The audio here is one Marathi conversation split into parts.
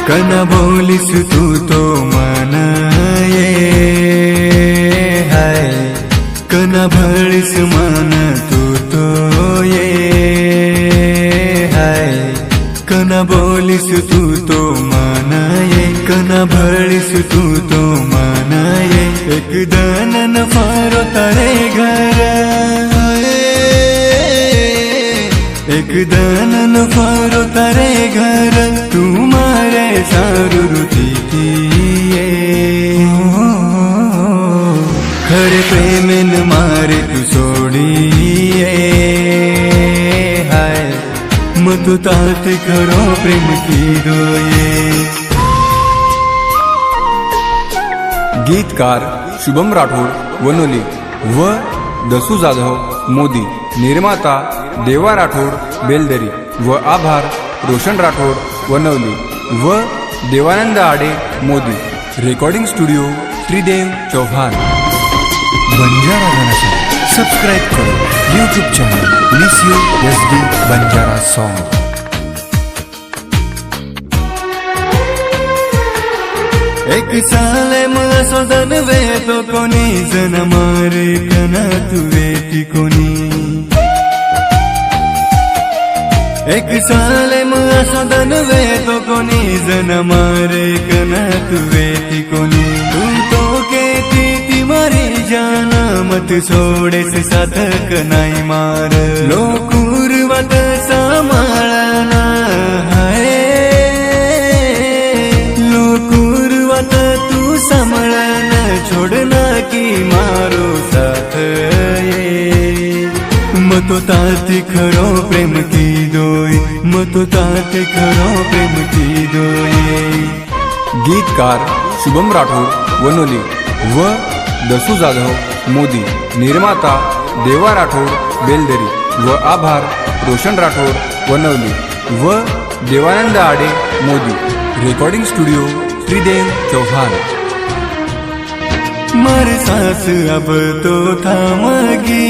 कना बोलीस तू तो मानाये हाय कना भळीस मान तू तो ये हाय कना बोलीस तू तो मानाये कना भळीस तू तो मानाये एक दानन फारो तारे घर एक दानन फारो तारे घर तू मारे सारू रुतीये खरे प्रेमेन मारे तू सोडिये हाय मत तात खरो प्रेम कीधो ये। गीतकार शुभम राठोड वनोली व दसू जाधव मोदी। निर्माता देवा राठोड बेलदरी व आभार रोशन राठोड वनवली व देवानंद आडे मोदी। Recording studio Tridev Chauhan. बंजारा गाना सब्सक्राइब करो यूट्यूब चैनल लिसियो SD बंजारा सॉन्ग। एक साले मसो जनवे तो कोणी जन मारे कना तू वेटी कोणी एक साले मसो जनवे तो कोणी जन मारे कना तू वेटी कोणी तू तो केती ती मारी जाना मत सोडे से साधक नाही मार लोकुरवत सांभाळना हाय लोकुरवत तू सांभाळना छोडना की मारो साथ ये मतो ताती खरो प्रेम की दोय मतो ताती खरो प्रेम की दोय। गीतकार शुभम राठोड वनोली व दसू जाधव मोदी। निर्माता देवा राठोड बेलदरी व आभार रोशन राठोड वनवली व देवानंद आडे मोदी। Recording studio Tridev Chauhan. मर सास अब तो थामगी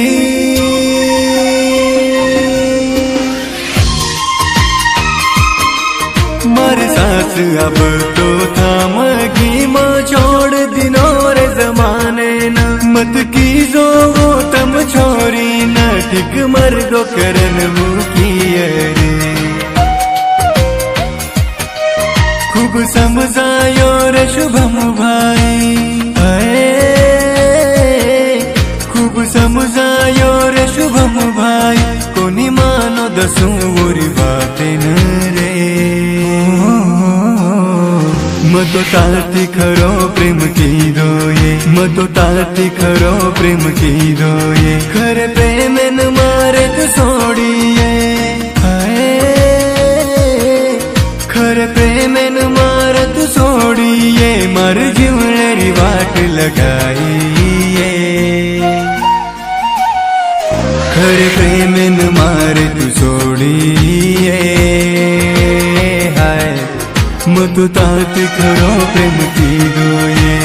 मर सास अब तो थामगी म छोड़ दिनों रे जमाने न मत की जो वो तम छोरी न ठीक मर गो करन मुकिये रे खूब समझायो रे शुभम भाई खूब समझायो रे शुभम भाई कोनी मानो दसू वोरी बातें रे मतो ताती खरो प्रेम की दोये मतो ताती खरो प्रेम की दोये खरे प्रेमेन मारे तू सोडिये हाय खरे प्रेमेन मारे तू सोडिये मार जीवनेरी वाट लगाइये खरे प्रेमेन मारे तू सोडिये हाय मतो ताती खरो प्रेम की दोये।